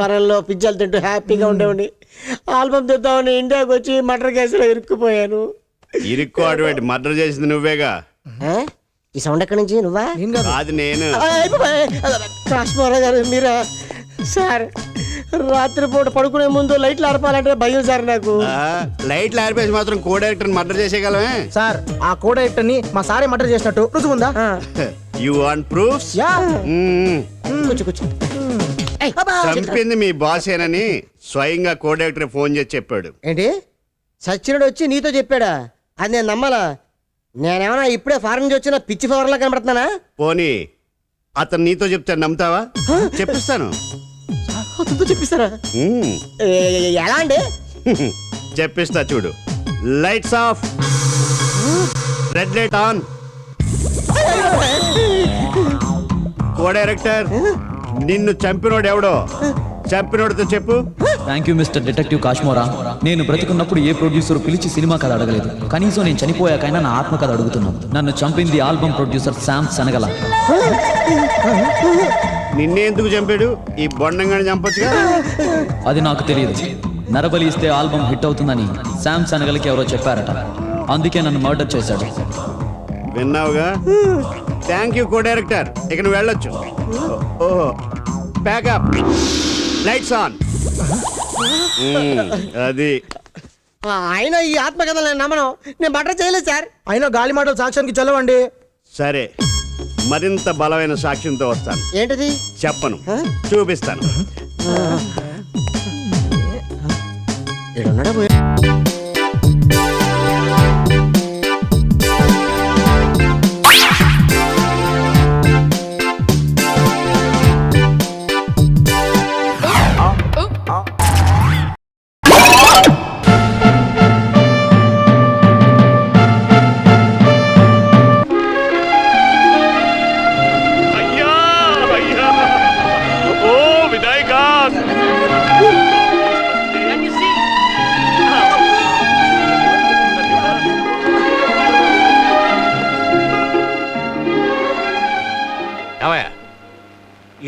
ఫారెన్లో పిజ్జాలు తింటూ హ్యాపీగా ఉండేవాడిని. ఆల్బమ్ తెద్దామని ఇండియాకి వచ్చి మర్డర్ కేసులో ఇరుక్కుపోయాను. ఇరుక్కోడు మర్డర్ చేసింది నువ్వేగా. ఈ సౌండ్ ఎక్కడి నుంచి? నువ్వా? అది నేను. కాశ్మీరా గారు మీరా? సార్ రాత్రిపూట పడుకునే ముందు లైట్లు ఆర్పాలంటే భయం సార్ నాకు. లైట్లు ఆర్పేసి మాత్రం కో డైరెక్టర్ మర్డర్ చేసేయగలమే సార్. ఆ కో డైరెక్టర్ ని మా సారే మర్డర్ చేసినట్టు రుజువుందా? You want proofs? చంపింది మీ బాస్ ఏనని స్వయంగా కో డైరెక్టర్ ఫోన్ చేసి చెప్పాడు. ఏంటి సచ్చినుడు వచ్చి నీతో చెప్పాడా? అది నేను నమ్మాలా? నేనేమన్నా ఇప్పుడే ఫారెన్ నుంచి వచ్చిన పిచ్చి ఫవర్లా కనబడుతున్నానా? పోనీ అతను నీతో చెప్తే నమ్ముతావా? చెప్పిస్తాను. అతనితో చెప్పిస్తారా? ఎలా అండి? చెప్పిస్తా చూడు. Lights off, red light on. Co director నిన్ను చంపినోడు ఎవడో చంపినోడితో చెప్పు. Thank you mister detective Kashmora. నేను బ్రతికున్నప్పుడు ఏ ప్రొడ్యూసర్ పిలిచి సినిమా కథ అడగలేదు. కనీసం నేను చనిపోయాకైనా నా ఆత్మ కథ అడుగుతున్నాను. నన్ను చంపింది ఆల్బమ్ ప్రొడ్యూసర్ శామ్ శనగల. నిన్నే ఎందుకు చంపాడు? ఈ బొండంగాని చంపొచ్చుగా. అది నాకు తెలియదు. నరబలి ఇస్తే ఆల్బమ్ హిట్ అవుతుందని శామ్ శనగలకి ఎవరో చెప్పారట. అందుకే నన్ను మర్డర్ చేశాడు. విన్నావుగా? Thank you co director. ఇక నువ్వు వెళ్ళొచ్చు. ఓహో, ప్యాకప్, లైట్స్ ఆన్. అది ఆయన ఈ ఆత్మకథలు నేను నమ్మను. నేను మర్డర్ చేయలేదు సార్. అయినా గాలి మాటలు సాక్ష్యానికి చెల్లవండి. సరే, మరింత బలమైన సాక్ష్యంతో వస్తాను. ఏంటిది? చెప్పను, చూపిస్తాను.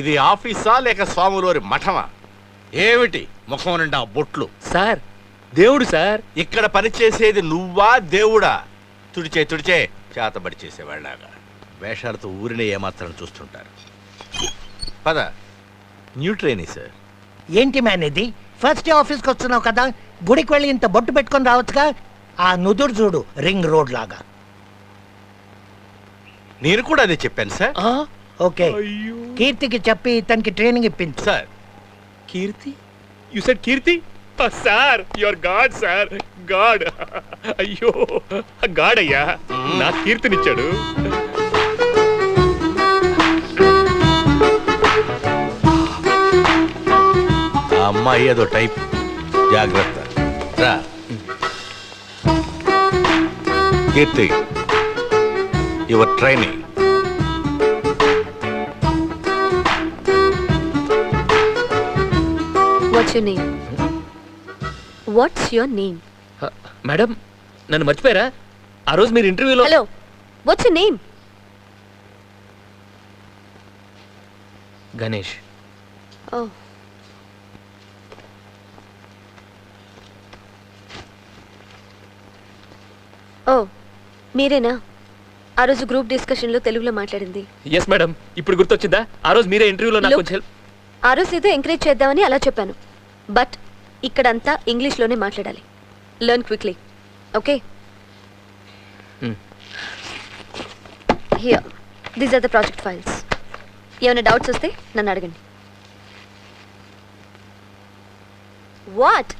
ఇది ఆఫీసా లేక స్వాములోరి మఠమా? ఏమిటి ముఖం నిండా బొట్లు? సార్ దేవుడు సార్. ఇక్కడ పనిచేసేది నువ్వా దేవుడా? తుడిచే చేతబడి చేసేవాళ్ళగా వేషాలతో ఊరినే ఏమాత్రం చూస్తుంటారు. పద, న్యూ ట్రైనీ సార్. ఏంటి మ్యాన్ ఇది? ఫస్ట్ డే ఆఫీస్కి వస్తున్నావు కదా, గుడికి వెళ్ళి ఇంత బొట్టు పెట్టుకొని రావచ్చుగా. ఆ నుదురు చూడు, రింగ్ రోడ్ లాగా. నేను కూడా అదే చెప్పాను సార్. ఓకే, కీర్తికి చెప్పి ఇతనికి ట్రైనింగ్ ఇప్పించు. Sir Kirti? You said Kirti? Sir your god sir, god. అయ్యో గాడ్ అయ్యా, నా కీర్తినిచ్చాడు. ఆ అమ్మాయి ఏదో టైప్, జాగ్రత్త. రా Kirti, your training. What's your name? What's your name? Madam నన్ను మర్చిపోయారా? ఆ రోజు మీరు ఇంటర్వ్యూలో. Hello. What's your name? Ganesh. Oh. Oh, మీరేనా ఆ రోజు గ్రూప్ డిస్కషన్లో తెలుగులో మాట్లాడింది? ఎస్ మేడం, ఇప్పుడు గుర్తొచ్చిందా? ఆ రోజు మీరే ఇంటర్వ్యూలో నాకు కొంచెం హెల్ప్. ఆ రోజు ఏదో ఎంకరేజ్ చేద్దామని అలా చెప్పాను. బట్ ఇక్కడంతా ఇంగ్లీష్లోనే మాట్లాడాలి. Learn quickly, okay? Here, these are the project files. ఏమైనా డౌట్స్ వస్తే నన్ను అడగండి. వాట్?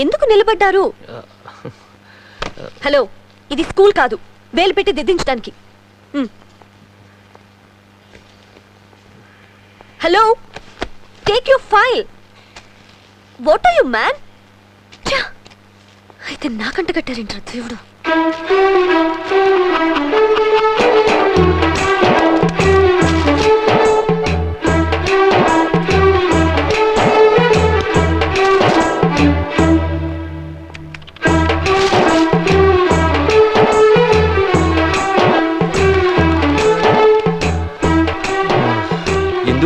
ఎందుకు నిలబడ్డారు? హలో, ఇది స్కూల్ కాదు వేలు పెట్టి దిద్దించడానికి. Hello, take your file. What are you man? అయితే నాకంట కట్టారేంట్రా దేవుడు.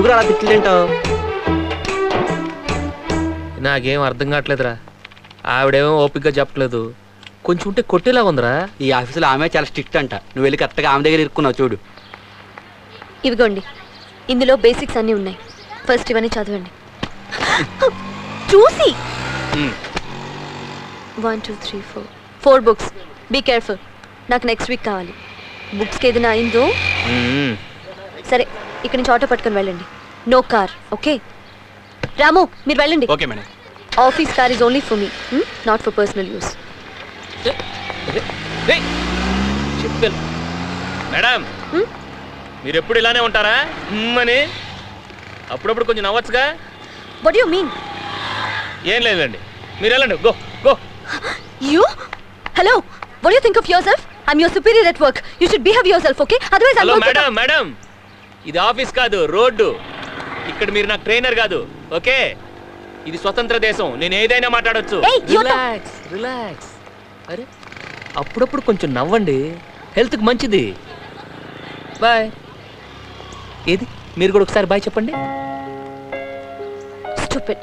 ఎందుకు అలా తిట్లేంటావు? నాకేం అర్థం కావట్లేదురా. ఆవిడేమో ఓపికగా చెప్పలేదు, కొంచెం ఉంటే కొట్టేలా ఉందిరా. ఈ ఆఫీసులో ఆమె చాలా స్ట్రిక్ట్ అంట. నువ్వు వెళ్ళి కరెక్ట్గా ఆమె దగ్గర ఇరుక్కున్నావు చూడు. ఇవిగోండి, ఇందులో బేసిక్స్ అన్నీ ఉన్నాయి. ఫస్ట్ ఇవన్నీ చదవండి చూసి. 1 2 3 4 బుక్స్. బీ కేర్ఫుల్, నాకు నెక్స్ట్ వీక్ కావాలి. బుక్స్కి ఏదైనా అయిందో సరే, ఇక్కడి నుంచి ఆటో పట్టుకొని వెళ్ళండి. No car, okay? రాము, మీరు వెళ్ళండి. Okay madam. Office car is only for me, not for personal use. చెప్పాను మేడం, మీరు ఎప్పుడు ఇలానే ఉంటారా అని? అప్పుడప్పుడు కొంచెం నవ్వచ్చుగా. What you mean? ఏం లేదండి, మీరు వెళ్ళండి. Go go. You? Hello. What do you think of yourself? I'm your superior at work. You should behave yourself, okay? Otherwise I'm hello going to... madam, madam, ఇది ఆఫీస్ కాదు, road. ఇక్కడ మీరు నాకు trainer కాదు, ఓకే? ఇది స్వతంత్ర దేశం, నేను ఏదైనా మాట్లాడొచ్చు. Hey, you relax relax. అరే, అప్పుడప్పుడు కొంచెం నవ్వండి, హెల్త్కి మంచిది. బాయ్. ఏది, మీరు కూడా ఒకసారి బాయ్ చెప్పండి. Stupid.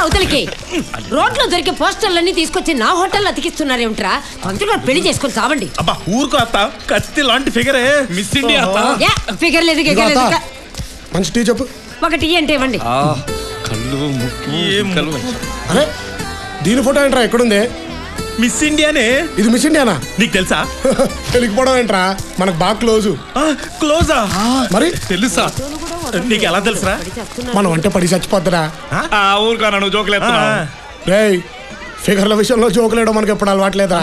అవతలికి రోడ్లో దొరికే పోస్టర్లన్నీ తీసుకొచ్చి నా హోటల్లో అతికిస్తున్నారేమిట్రా? పంతులు పెళ్లి చేసుకొని చావండి. అబ్బా ఊరుకో అత్త, కత్తి లాంటి ఫిగరే మిస్ ఇండియా అత్త. ఫిగర్ లేదు, ఫిగర్ లేదు. మంచి టీ చెప్పు. ఒక టీ అంటే ఇవ్వండి. కళ్ళు అరే, దీని ఫోటో ఏంట్రా ఎక్కడుంది? మిస్ ఇండియానే. ఇది మిస్ ఇండియానా? నీకు తెలుసా? వెళ్ళిపోవడం ఏంట్రా, మనకు బాగా క్లోజు. క్లోజా? మరి తెలుసా? నీకు ఎలా తెలుసురా? మనం అంటే పడి చచ్చిపోద్దురా. ఊరుకో, నువ్వు జోకులేస్తున్నా. రేయ్, ఫిగర్ల విషయంలో జోకులేయడం మనకి ఎప్పుడు అలవాట్లేదా?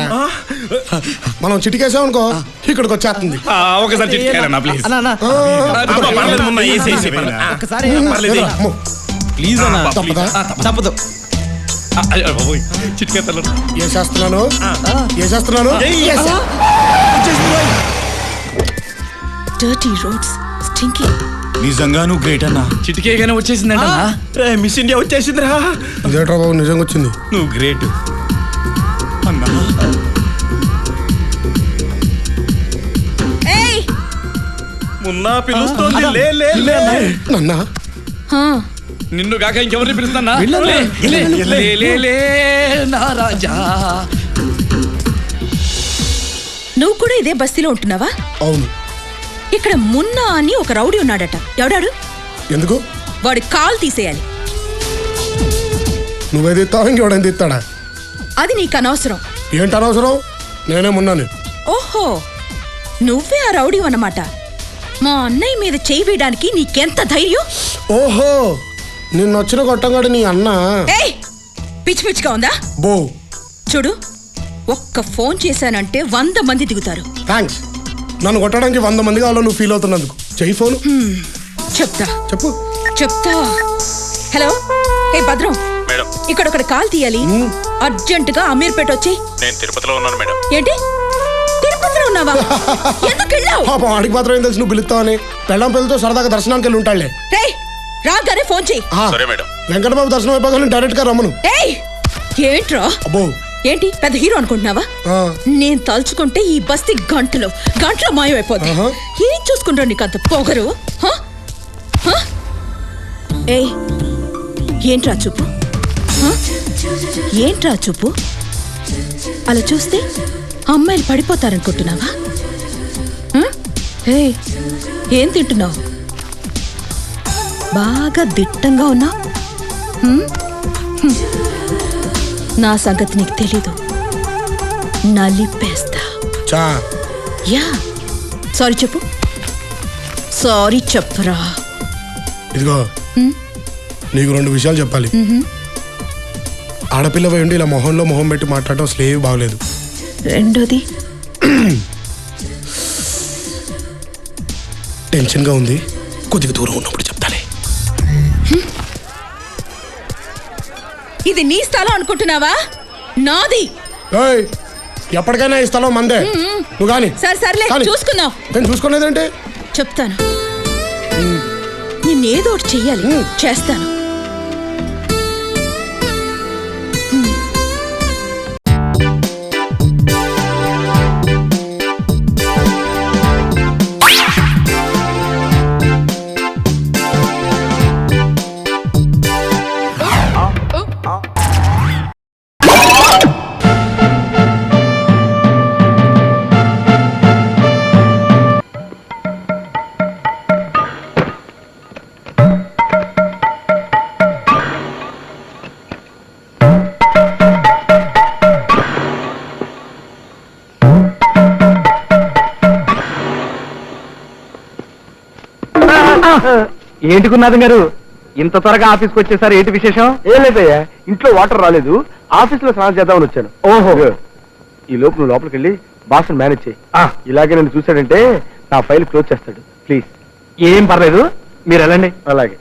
మనం చిటికేసాం అనుకో, ఇక్కడికి వచ్చేస్తుంది. ఒకసారి చిటికేయాలన్నా ప్లీజ్. ప్లీజ్ అన్న. తప్పదు. చిటికేస్తాను. ఏం చేస్తున్నాను? Dirty roads, stinky. నిజంగా నువ్వు గ్రేట్ అన్నా. చిటికేగానే వచ్చేసిందంట. Miss India వచ్చేసిందిరా. ఇదేట్రా బాబు, నిజంగా వచ్చింది. నువ్వు గ్రేట్ అన్నా. మున్నా పిలుస్తోంది. నన్నా నిన్ను కాక ఇంకెవరిని పిలుస్తున్నా? నా రాజా. నువ్వు కూడా ఇదే బస్తీలో ఉంటున్నావా? అవును. ఇక్కడ మున్నా అని ఒక రౌడీ ఉన్నాడట. ఎవడాడు? ఎందుకు? వాడి కాల్ తీసేయాలి. నువ్వేది ఇస్తావు, ఇంకెవడైనా తీస్తాడా? అది నీకు అనవసరం. ఏంటి అనవసరం? నేనే మున్నాను. ఓహో, నువ్వే ఆ రౌడీ అన్నమాట. మా అన్నయ్య మీద చేయి వేయడానికి నీకెంత ధైర్యం? ఓహో, నిన్నొచ్చిన కొట్టంగాడు నీ అన్న. ఏయ్, పిచ్చి పిచ్చిగా ఉందా? బో చూడు, ఒక్క ఫోన్ చేశానంటే 100 మంది దిగుతారు. థ్యాంక్స్. నన్ను కొట్టడానికి 100 మంది కావాలో నువ్వు ఫీల్ అవుతున్నందుకు. చెయ్యి ఫోను. చెప్తా. చెప్పు. చెప్తా. హలో, ఏ భద్రం, మేడం, ఇక్కడ ఒకటి కాల్ తీయాలి. అర్జెంటుగా అమీర్పేట వచ్చి. నేను తిరుపతిలో ఉన్నాను మేడం. ఏంటి, తిరుపతిలో ఉన్నావా? ఎందుకు వెళ్ళావు? పాపం ఆడికి మాత్రం ఏం తెలుసు నువ్వు పిలుస్తావని. పెళ్ళం పిల్లతో సరదాగా దర్శనానికి వెళ్ళి ఉంటాడులే. రేయ్, రాగానే ఫోన్ చెయ్యి. సరే మేడం. వెంకటబాబు దర్శనం అయిపోగానే డైరెక్ట్ గా రమ్మను. ఏయ్, ఏంట్రా? అబ్బో, ఏంటి పెద్ద హీరో అనుకుంటున్నావా? నేను తలుచుకుంటే ఈ బస్తీ గంటలో మాయమైపోద్ది. ఏం చూసుకుంటా నీకు అంత పొగరు? ఏయ్, ఏంట్రా చూపు? ఏంట్రా చూపు? అలా చూస్తే అమ్మాయిలు పడిపోతారనుకుంటున్నావా? ఏయ్, ఏం తింటున్నావు? బాగా దిట్టంగా ఉన్నావు. నా సంగతి నీకు తెలీదు. నలిపేస్తా. యా, సారీ చెప్పు. సారీ చెప్పురా. ఇదిగో, నీకు 2 విషయాలు చెప్పాలి. ఆడపిల్ల వేయండి ఇలా మొహంలో మొహం పెట్టి మాట్లాడటం స్లేవ్ బాగలేదు. రెండోది, టెన్షన్గా ఉంది, కొద్దిగా దూరం ఉన్నప్పుడు చెప్తాలే. ఇది నీ స్థలం అనుకుంటున్నావా? నాది. ఏయ్, ఎప్పటికైనా ఈ స్థలం మందే. నువ్వు కానీ సర్లే చూసుకుందాం. నేను చూసుకునేదేంటి? చెప్తాను. నిన్నేదో ఒకటి చెయ్యాలి. చేస్తాను. ఏంటి గురునాథం గారు ఇంత త్వరగా ఆఫీస్కి వచ్చేసారు? ఏంటి విశేషం? ఏం లేదయ్యా, ఇంట్లో వాటర్ రాలేదు, ఆఫీస్ లో స్నానం చేద్దామని వచ్చాను. ఓహో, ఈ లోపు నువ్వు లోపలికి వెళ్ళి బాస్ మేనేజ్ చేయి. ఇలాగే నన్ను చూసాడంటే నా ఫైల్ క్లోజ్ చేస్తాడు. ప్లీజ్. ఏం పర్లేదు, మీరు వెళ్ళండి. అలాగే.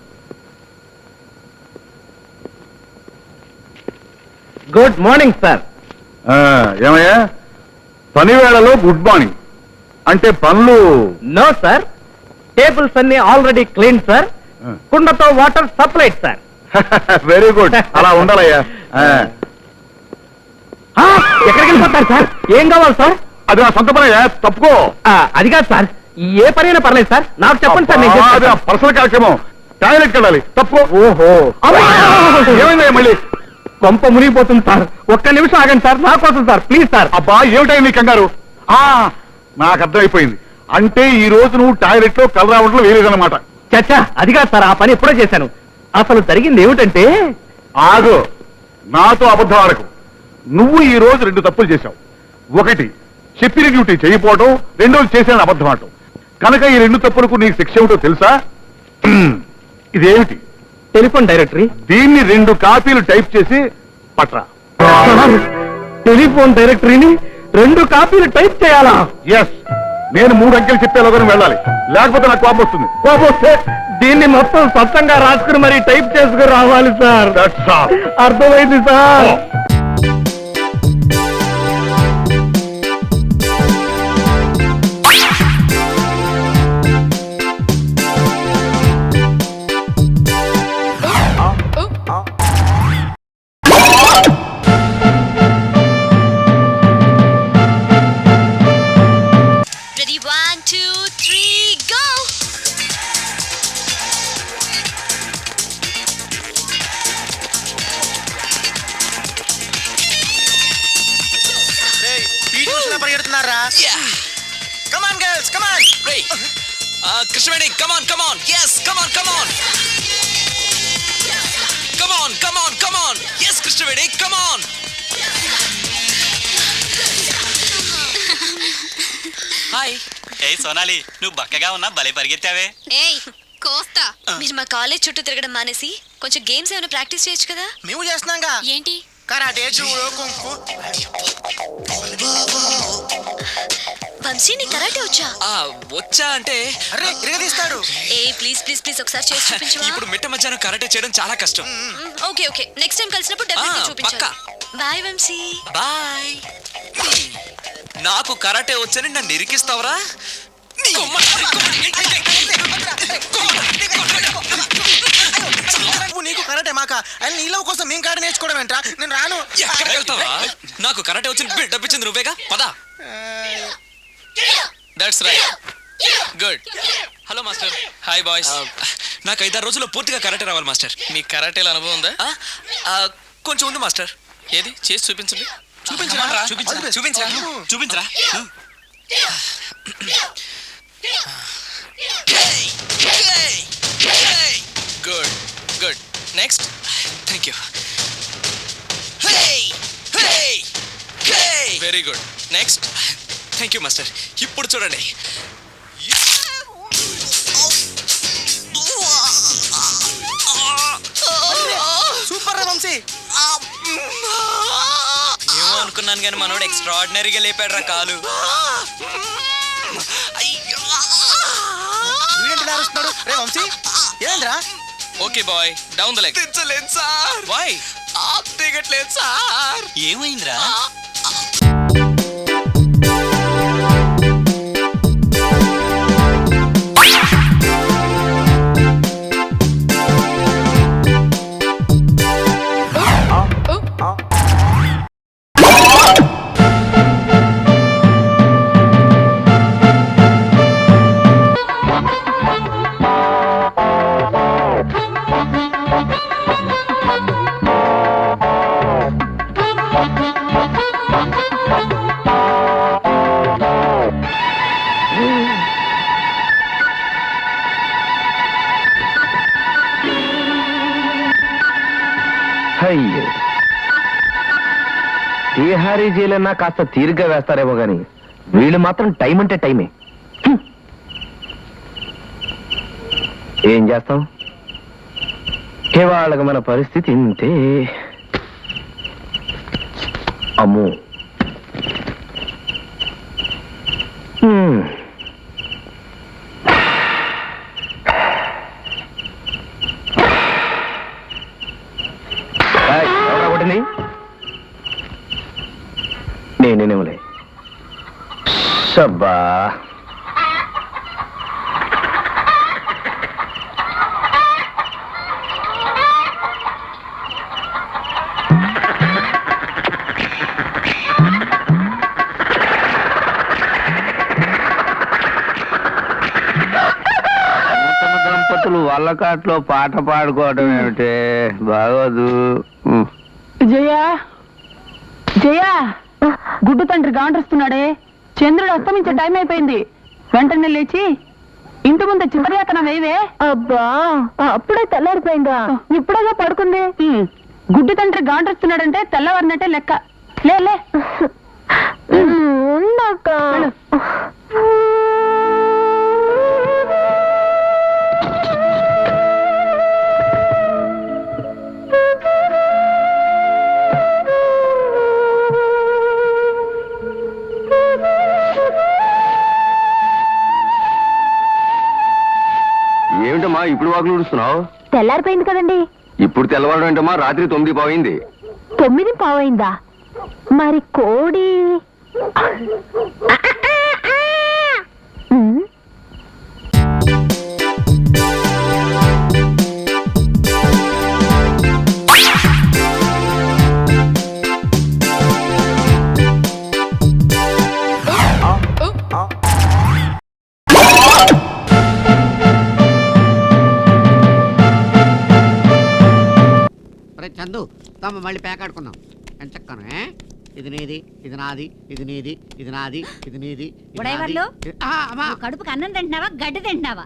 Good morning sir. ఏమయ్యా, పని వేళలో గుడ్ మార్నింగ్ అంటే పనులు? నో సార్, టేబుల్స్ అన్ని ఆల్రెడీ క్లీన్ సార్. కుండతో water supply sir. Very good, అలా ఉండాలయ్యా. ఎక్కడికి వెళ్ళిపోతారు సార్? ఏం కావాలి సార్? అది నా సొంత పనయ్యా, తప్పుకో. అది కాదు సార్, ఏ పనైనా పర్లేదు సార్, నాకు చెప్పండి సార్. నేను అది పర్సనల్ కార్యక్రమం, టాయిలెట్కి వెళ్ళాలి, తప్పుకో. ఓహో, ఏమైందయ్యా మళ్ళీ? కొంప మునిగిపోతుంది సార్, ఒక్క నిమిషం ఆగండి సార్, నా కోసం సార్, ప్లీజ్ సార్. అబ్బా ఏమిటై నీ కంగారు? నాకు అర్థమైపోయింది, అంటే ఈ రోజు నువ్వు టాయిలెట్ లో కలరావడంలో వేయలేదన్నమాట. చచ్చా, అది కాదు సార్, ఆ పని ఎప్పుడో చేశాను. అసలు జరిగింది ఏమిటంటే... ఆగు, నాతో అబద్ధం ఆడకు. నువ్వు ఈ రోజు 2 తప్పులు చేశావు. ఒకటి, చెప్పిన డ్యూటీ చేయకపోవడం, రెండోది చేసిన అబద్ధం ఆడటం. కనుక ఈ 2 తప్పులకు నీకు శిక్ష ఏమిటో తెలుసా? ఇదేమిటి? Telephone directory. దీన్ని 2 కాపీలు టైప్ చేసి పట్రా. టెలిఫోన్ డైరెక్టరీని 2 కాపీలు టైప్ చేయాలా? ఎస్, నేను 3 అంకెలు చెప్పేలోగానే వెళ్ళాలి, లేకపోతే నాకు కోపం వస్తుంది. కోపం వస్తే దీన్ని మొత్తం స్వచ్ఛంగా రాసుకుని మరి టైప్ చేసుకుని రావాలి సార్. అర్థమైంది సార్. Ready, 1, 2, 3, go! పరిగెడుతున్నారా? Come on girls, come on. Krishnaveni, come on come on, yes, come on come on, come on come on come on, yes, Krishnaveni, come on. Hi. ఏ సోనాలి, నువ్వు బక్కగా ఉన్నా భలే పరిగెత్తావే. ఏయ్ కోస్తా, మీరు మా కాలేజ్ చుట్టూ తిరగడం మానేసి కొంచెం గేమ్స్ ఏమైనా ప్రాక్టీస్ చేయొచ్చు కదా? మేము చేస్తున్నాంగా. ఏంటి? Karate, judo, kung fu. వంశీ, నీ కరాటే వచ్చా? వచ్చా అంటే అరే ఇరగదీస్తాడు. ఏ ప్లీజ్ ప్లీజ్ ప్లీజ్ ఒకసారి చేసి చూపించవా? ఇప్పుడు మిట్ట మధ్యాహ్నం కరాటే చేయడం చాలా కష్టం. ఓకే ఓకే, నెక్స్ట్ టైం కలిసినప్పుడు డెఫినెట్లీ చూపించాలి. బాయ్ వంశీ. బాయ్. నాకు కరాటే వచ్చని నన్ను ఇరికిస్తావరా? నీకు కరాటే మాకా? అని నీలో కోసం మేము కరాటే నేర్చుకోవడం ఏంట్రా? నేను రాను. ఎక్కడికి వెళ్తావా? నాకు కరాటే వచ్చి బిల్డప్ ఇచ్చింది నువ్వేగా, పదా. That's right, good. Hello master. Hi boys. నాకు 5-6 రోజుల్లో పూర్తిగా కరాటే రావాలి మాస్టర్. మీకు కరాటేల అనుభవం ఉందా? కొంచెం ఉంది మాస్టర్. ఏది చేసి చూపించండి. చూపించరా? చూపించరా? చూపించరా? Good good, next. Thank you. Very good, next. Thank you master. ఇప్పుడు చూడండి. సూపర్ రా వంశీ. ఏమో అనుకున్నాను కానీ మనోడు ఎక్స్ట్రాడినరీగా లేపాడు రా కాలు. వీడేంటి అరుస్తున్నాడు? రే వంశీ, ఏంద్రా? Okay boy, down the leg. తెచ్చలేదు సార్. వై? आप देगा రావట్లేదు సార్. ఏమైందిరా? అయ్యో, తీహారీ జైలన్నా కాస్త తీరిగ్గా వేస్తారేమో గాని వీళ్ళు మాత్రం టైం అంటే టైమే. ఏం చేస్తాం, ఇవాళకి మన పరిస్థితి ఇంతే. అమ్మో, కొట్టింది నేనేమోలే. సబ్బా, దంపతులు వల్లకాట్లో పాట పాడుకోవడం ఏమిటే బాగోదు. జయా, జయా, గుడ్డు తండ్రి గాండ్రస్తున్నాడే. చంద్రుడు అస్తమించే టైం అయిపోయింది. వెంటనే లేచి ఇంటి ముందు చివరియాకన వేవే. అబ్బా, అప్పుడే తెల్లారిపోయిందా? ఇప్పుడేగా పడుకుంది. గుడ్డు తండ్రి గాండ్రస్తున్నాడంటే తెల్లవారినట్టే లెక్క. లే లే ఉందాక. ఏమిటమ్మా ఇప్పుడు వాకులు ఊడుస్తున్నావు? తెల్లారిపోయింది కదండి. ఇప్పుడు తెల్లవారు ఏంటమ్మా? రాత్రి 9:15. 9:15? మరి కోడి చందు తమ మళ్ళీ పేకాడుకున్నాం ఎంత చక్కను. ఇది నీది, ఇది నాది, ఇది నీది, ఇది నాది, ఇది నీది. కడుపుకి అన్నం తింటున్నావా, గడ్డి తింటున్నావా?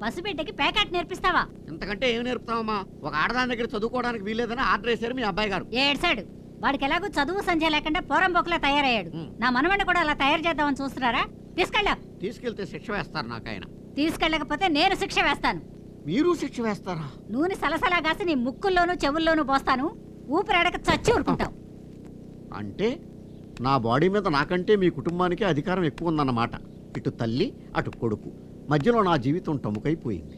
పసిబిడ్డకి పేకాట్ నేర్పిస్తావా? ఇంతకంటే ఏమి నేర్పుతావమ్మా? ఒక ఆడదాని దగ్గర చదువుకోవడానికి వీల్లేదని ఆర్డర్ వేశారు మీ అబ్బాయి గారు. ఏడ్సాడు. వాడికి ఎలాగో చదువు సంజయ్ లేకుండా పోరంబోకులా తయారయ్యాడు. నా మనవణ్ణి కూడా అలా తయారు చేద్దామని చూస్తున్నారా? తీసుకెళ్తే శిక్ష వేస్తారు నాకైనా. తీసుకెళ్ళకపోతే నేను శిక్ష వేస్తాను. మీరు శిక్ష వేస్తారా? నూనె సలసలా కాసి నీ ముక్కుల్లోనూ చెవుల్లోనూ పోస్తాను. ఊపిరాడక చచ్చి ఊరుకుంటావు. అంటే నా బాడీ మీద నాకంటే మీ కుటుంబానికి అధికారం ఎక్కువ ఉందన్నమాట. ఇటు తల్లి అటు కొడుకు మధ్యలో నా జీవితం టముకైపోయింది.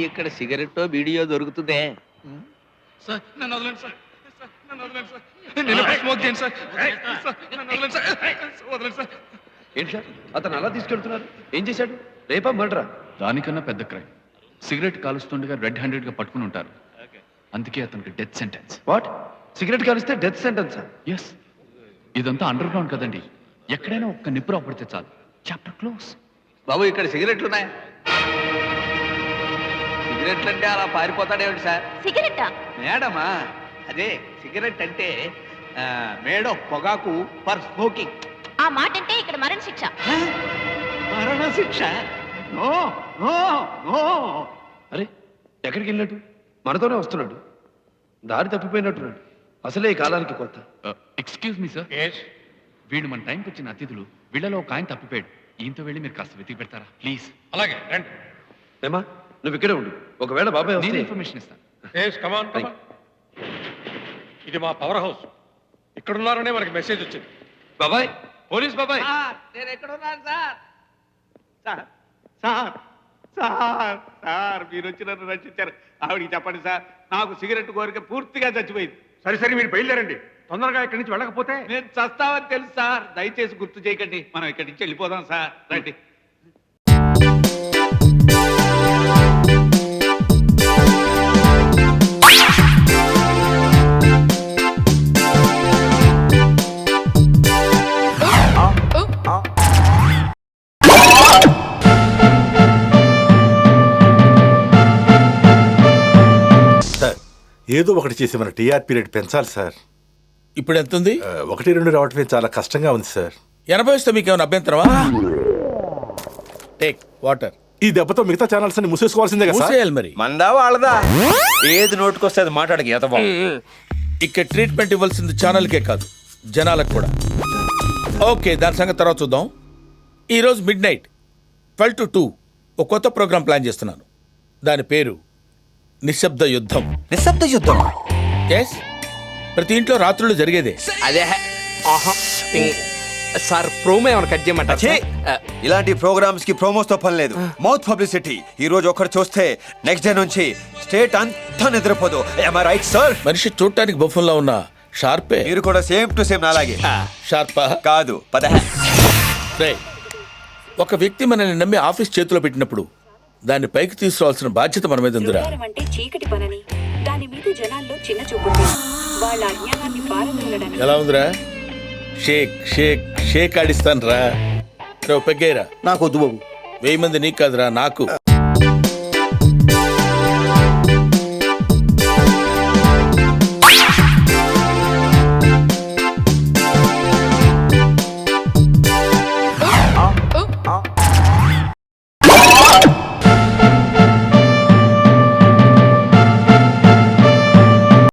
ఇక్కడ సిగరెట్ వీడియో దొరుకుతుందే. సార్ నన్ను వదలండి సార్. నన్ను వదలండి సార్. నేను స్మోక్ చేయండి సార్. నన్ను వదలండి సార్. వదలండి సార్. ఏంటి సార్ అతను అలా తీసుకెళ్తున్నారు? ఏం చేశాడు? రేపా మర్డరా? దానికన్నా పెద్ద క్రైమ్. సిగరెట్ కాలుస్తుండగా రెడ్ హ్యాండెడ్ గా పట్టుకుని ఉంటారు. అందుకే అతనికి డెత్ సెంటెన్స్. వాట్? సిగరెట్ కాలిస్తే డెత్ సెంటెన్స్? ఎస్. ఇదంతా అండర్ గ్రౌండ్ కదండి. ఎక్కడైనా ఒక్క నిప్పు పడితే చాలు, చాప్టర్ క్లోజ్. బాబు ఇక్కడ సిగరెట్లు ఉన్నాయి. సిగరెట్లు అంటే అలా పారిపోతాడేమిటి సార్? సిగరెట్టా? మేడమా, అదే సిగరెట్ అంటే మేడం పొగాకు ఫర్ స్మోకింగ్. ఆ మాట అంటే ఇక్కడ మరణ శిక్ష. మరణ శిక్ష? No no no. అరే ఎక్కడికి వెళ్ళినట్టు? మనతోనే వస్తున్నాడు. దారి తప్పిపోయినట్టున్నాడు. అసలే ఈ కాలానికి కొత్త. Excuse me sir. వీళ్ళు మన టైంకి వచ్చిన అతిథులు. వీళ్ళలో ఒక ఆయన తప్పిపోయాడు. ఈయంతో వెళ్ళి మీరు కాస్త వెతికి పెడతారా ప్లీజ్? అలాగే రండి. ఏమా నువ్వు ఇక్కడే ఉండు. ఒకవేళ బాబాయ్ నేను ఇన్ఫర్మేషన్ ఇస్తాను. కమాన్ కమాన్. ఇది మా పవర్ హౌస్. ఇక్కడ ఉన్నారనే మనకి మెసేజ్ వచ్చింది. బాబాయ్, పోలీస్ బాబాయ్. నేను ఎక్కడ ఉన్నాను sir? Sir sir sir sir మీరు వచ్చి నన్ను రక్షించారు. ఆవిడికి చెప్పండి సార్, నాకు సిగరెట్ కోరిక పూర్తిగా చచ్చిపోయింది. సరే సరే మీరు బయలుదేరండి. తొందరగా ఇక్కడి నుంచి వెళ్ళకపోతే నేను చస్తావని తెలుసు సార్, దయచేసి గుర్తు చేయకండి. మనం ఇక్కడి నుంచి వెళ్ళిపోదాం సార్. రండి. ఏదో ఒకటి చేసి మన టీఆర్పీ రేట్ పెంచాలి సార్. ఇప్పుడు ఎంత ఉంది? 1-2 రావటమే చాలా కష్టంగా ఉంది సార్. 80 వస్తే మీకు ఏమైనా అభ్యంతరమా? Take water. ఈ దెబ్బతో మిగతా ఛానల్స్ అన్ని మూసేసుకోవాల్సిందే కదా సార్? మూసేయాలి మరి. మందా వాళ్ళదా ఏది నోటుకొస్తే అది మాట్లాడక ఎతబా. ఇక్కడ ట్రీట్మెంట్ ఇవ్వాల్సింది ఛానల్కే కాదు, జనాలకు కూడా. ఓకే, దాని సంగతి తర్వాత చూద్దాం. ఈరోజు మిడ్-నైట్ 12 to 2 ఒక కొత్త ప్రోగ్రామ్ ప్లాన్ చేస్తున్నాను. దాని పేరు నిశ్శబ్ద యుద్ధం. నిశ్శబ్ద యుద్ధం? ఎస్, ప్రతి ఇంట్లో రాత్రులు జరిగేదే. అదే సార్, ప్రోమో ఏమైనా కట్ చేయమంటారా? ఇలాంటి ప్రోగ్రామ్స్ కి ప్రోమోస్ తో పని లేదు. Mouth publicity. ఈ రోజు ఒకరు చూస్తే నెక్స్ట్ డే నుంచి స్టేట్ అంతా నిద్రపోదు. Right sir? మనిషి చూడటానికి బొఫంలా ఉన్న షార్పే. మీరు కూడా సేమ్ టు సేమ్ అలాగే. షార్పా కాదు, పద. ఒక వ్యక్తి మనల్ని నమ్మి ఆఫీస్ చేతిలో పెట్టినప్పుడు దాన్ని పైకి తీసుకురావాల్సిన బాధ్యత మన మీద ఉందిరా. అంటే చీకటి పనని దాని మీద జనాల్లో చిన్న చూపు వాళ్ళ అజ్ఞానాన్ని పారదోలడానికి. ఎలా ఉందిరా? షేక్ షేక్ షేక్ ఆడిస్తాను రా. పెగ్గేరా. నాకు వద్దు బాబు. 1000 మంది నీకు కాదురా, నాకు.